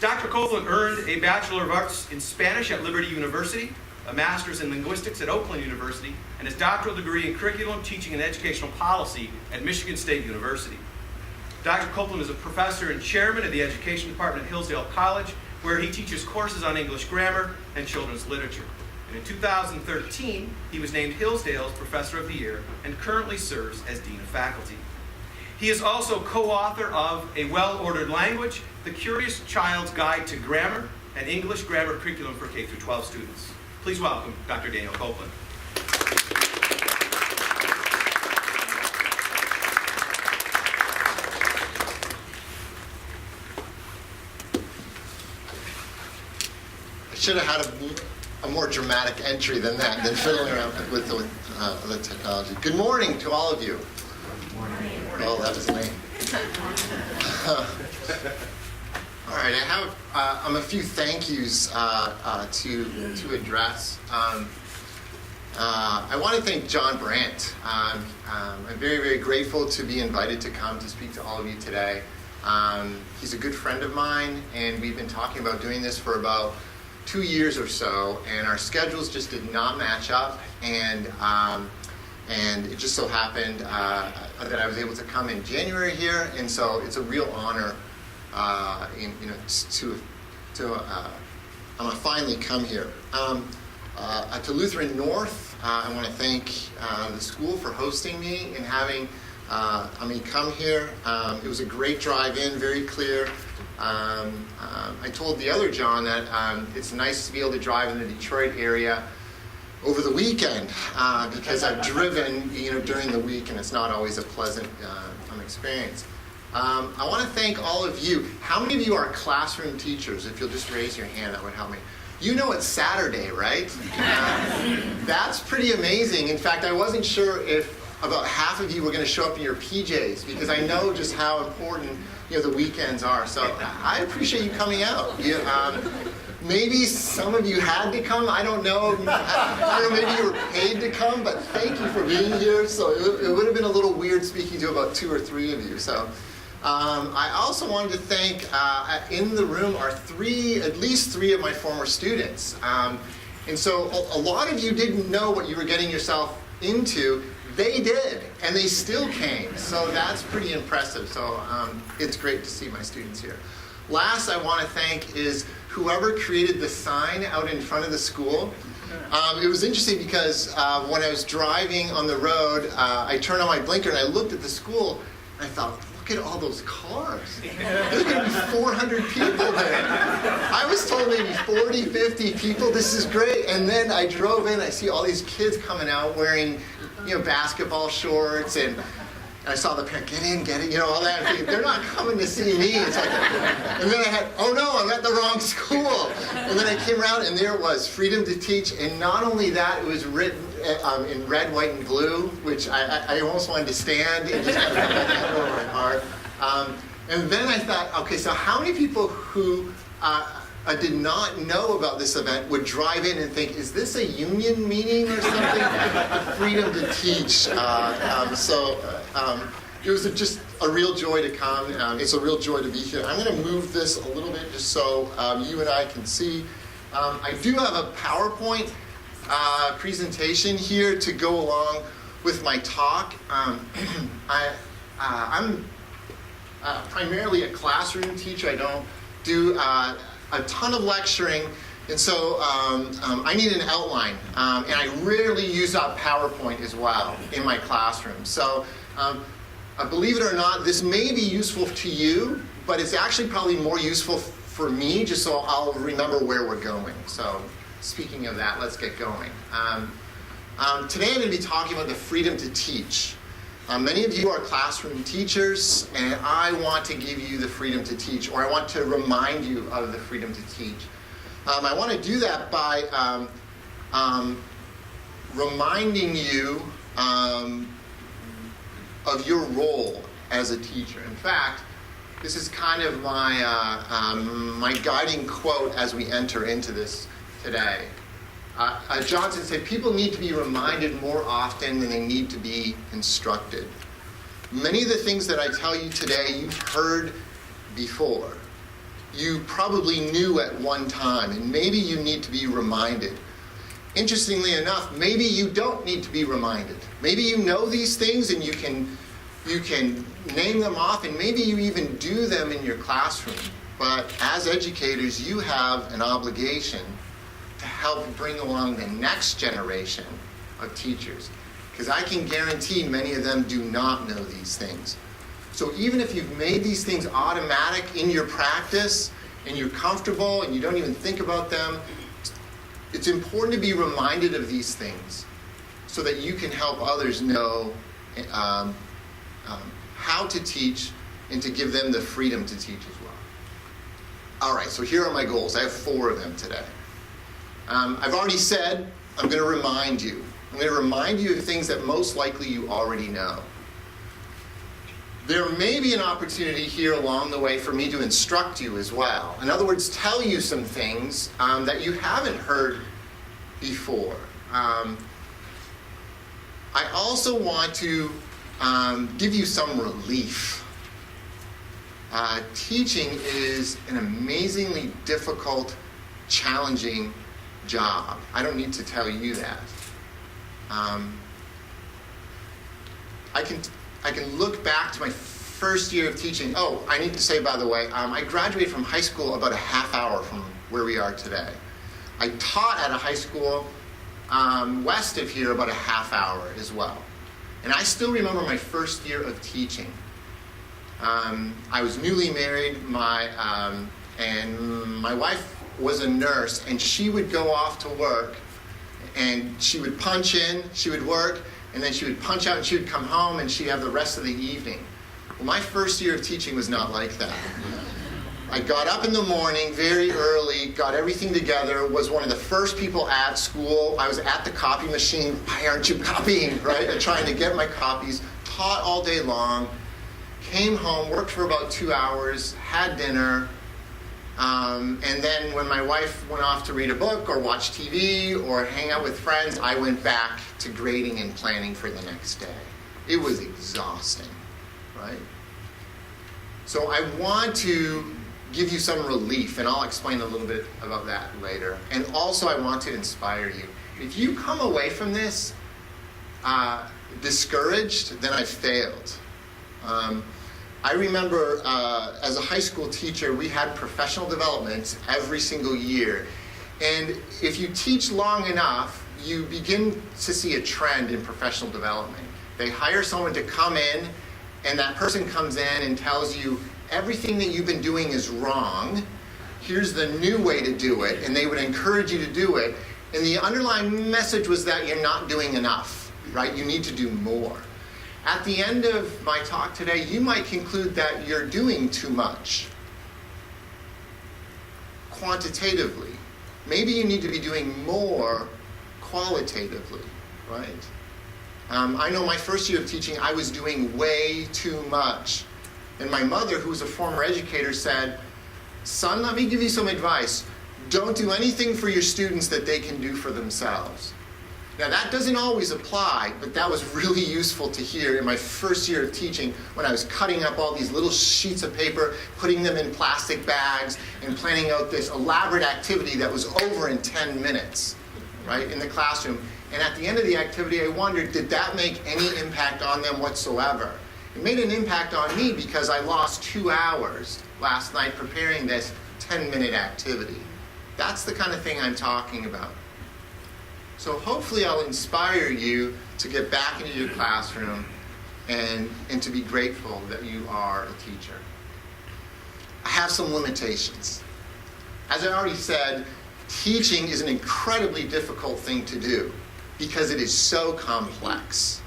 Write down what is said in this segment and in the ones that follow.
Dr. Coupland earned a Bachelor of Arts in Spanish at Liberty University, a Master's in Linguistics at Oakland University, and his doctoral degree in Curriculum, Teaching, and Educational Policy at Michigan State University. Dr. Coupland is a professor and chairman of the Education Department at Hillsdale College, where he teaches courses on English grammar and children's literature. And in 2013, he was named Hillsdale's Professor of the Year and currently serves as Dean of Faculty. He is also co-author of A Well-Ordered Language, The Curious Child's Guide to Grammar, and English Grammar Curriculum for K-12 students. Please welcome Dr. Daniel Coupland. I should have had a more dramatic entry than that, than fiddling around with the technology. Good morning to all of you. Good morning. Oh, that was me. All right, I have a few thank yous to address. I want to thank John Brandt. I'm very, very grateful to be invited to come to speak to all of you today. He's a good friend of mine, and we've been talking about doing this for about 2 years or so, and our schedules just did not match up, and it just so happened that I was able to come in January here, and so it's a real honor, to finally come here. To Lutheran North, I want to thank the school for hosting me and having me come here. It was a great drive in, very clear. I told the other John that it's nice to be able to drive in the Detroit area over the weekend because I've driven, during the week, and it's not always a pleasant experience. I want to thank all of you. How many of you are classroom teachers? If you'll just raise your hand, that would help me. You know it's Saturday, right? That's pretty amazing. In fact, I wasn't sure if about half of you were going to show up in your PJs because I know just how important the weekends are. So I appreciate you coming out. Maybe some of you had to come. I don't know. Maybe you were paid to come, but thank you for being here. So it would have been a little weird speaking to about 2 or 3 of you. So I also wanted to thank, in the room are at least three of my former students. And so a lot of you didn't know what you were getting yourself into. They did, and they still came, so that's pretty impressive. So it's great to see my students here. Last I want to thank is whoever created the sign out in front of the school. It was interesting because when I was driving on the road, I turned on my blinker and I looked at the school, and I thought, look at all those cars. There's going to be 400 people there. I was told maybe 40, 50 people. This is great. And then I drove in, I see all these kids coming out wearing basketball shorts, and I saw the parent, get in, all that. I'm thinking, they're not coming to see me. It's like, and then I had, oh no, I'm at the wrong school. And then I came around, and there it was, Freedom to Teach. And not only that, it was written in red, white, and blue, which I almost wanted to stand and just kind of put that over my heart. And then I thought, okay, so how many people who did not know about this event would drive in and think, is this a union meeting or something? Freedom to Teach. It was just a real joy to come. It's a real joy to be here. I'm going to move this a little bit just so you and I can see. I do have a PowerPoint presentation here to go along with my talk. I'm primarily a classroom teacher. I don't do a ton of lecturing, and so I need an outline, and I rarely use up PowerPoint as well in my classroom. So believe it or not, this may be useful to you, but it's actually probably more useful for me, just so I'll remember where we're going. So speaking of that, let's get going. Today I'm going to be talking about the freedom to teach. Many of you are classroom teachers, and I want to give you the freedom to teach, or I want to remind you of the freedom to teach. I want to do that by reminding you of your role as a teacher. In fact, this is kind of my guiding quote as we enter into this today. Johnson said, people need to be reminded more often than they need to be instructed. Many of the things that I tell you today, you've heard before. you probably knew at one time, and maybe you need to be reminded. Interestingly enough, maybe you don't need to be reminded. Maybe you know these things and you can name them off, and maybe you even do them in your classroom. But as educators, you have an obligation to help bring along the next generation of teachers. Because I can guarantee many of them do not know these things. So even if you've made these things automatic in your practice, and you're comfortable and you don't even think about them, it's important to be reminded of these things so that you can help others know how to teach and to give them the freedom to teach as well. All right, so here are my goals. I have 4 of them today. I've already said I'm going to remind you. I'm going to remind you of things that most likely you already know. There may be an opportunity here along the way for me to instruct you as well. In other words, tell you some things that you haven't heard before. I also want to give you some relief. Teaching is an amazingly difficult, challenging job. I don't need to tell you that. I can look back to my first year of teaching. Oh, I need to say, by the way, I graduated from high school about a half hour from where we are today. I taught at a high school west of here about a half hour as well. And I still remember my first year of teaching. I was newly married, and my wife was a nurse, and she would go off to work, and she would punch in, she would work, and then she would punch out and she would come home and she'd have the rest of the evening. Well, my first year of teaching was not like that. I got up in the morning very early, got everything together, was one of the first people at school. I was at the copy machine, why aren't you copying, right? And trying to get my copies, taught all day long, came home, worked for about 2 hours, had dinner, and then when my wife went off to read a book or watch TV or hang out with friends, I went back to grading and planning for the next day. It was exhausting, right? So I want to give you some relief, and I'll explain a little bit about that later. And also I want to inspire you. If you come away from this discouraged, then I failed. I remember as a high school teacher, we had professional development every single year. And if you teach long enough, you begin to see a trend in professional development. They hire someone to come in, and that person comes in and tells you, everything that you've been doing is wrong. Here's the new way to do it, and they would encourage you to do it. And the underlying message was that you're not doing enough, right? You need to do more. At the end of my talk today, you might conclude that you're doing too much quantitatively. Maybe you need to be doing more qualitatively, right? I know my first year of teaching, I was doing way too much. And my mother, who was a former educator, said, "Son, let me give you some advice. Don't do anything for your students that they can do for themselves." Now that doesn't always apply, but that was really useful to hear in my first year of teaching when I was cutting up all these little sheets of paper, putting them in plastic bags, and planning out this elaborate activity that was over in 10 minutes, right, in the classroom. And at the end of the activity, I wondered, did that make any impact on them whatsoever? It made an impact on me because I lost 2 hours last night preparing this 10-minute activity. That's the kind of thing I'm talking about. So hopefully I'll inspire you to get back into your classroom and to be grateful that you are a teacher. I have some limitations. As I already said, teaching is an incredibly difficult thing to do because it is so complex.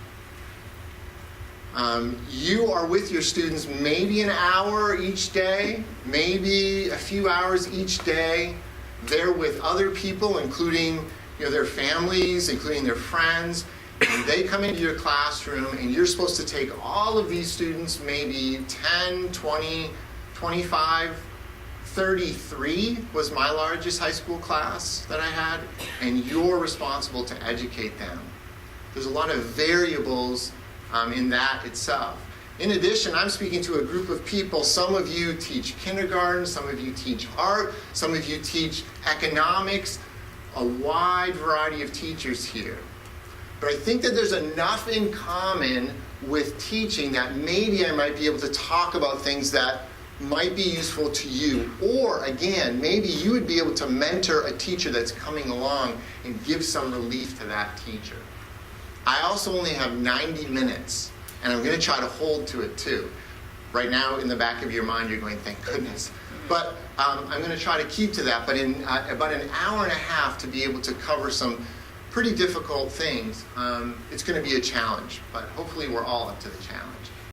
You are with your students maybe an hour each day, maybe a few hours each day. They're with other people, including their families, including their friends, and they come into your classroom and you're supposed to take all of these students, maybe 10, 20, 25, 33 was my largest high school class that I had, and you're responsible to educate them. There's a lot of variables in that itself. In addition, I'm speaking to a group of people. Some of you teach kindergarten, some of you teach art, some of you teach economics, a wide variety of teachers here. But I think that there's enough in common with teaching that maybe I might be able to talk about things that might be useful to you. Or again, maybe you would be able to mentor a teacher that's coming along and give some relief to that teacher. I also only have 90 minutes, and I'm going to try to hold to it too. Right now, in the back of your mind, you're going, thank goodness. But I'm going to try to keep to that. But in about an hour and a half to be able to cover some pretty difficult things, it's going to be a challenge. But hopefully we're all up to the challenge.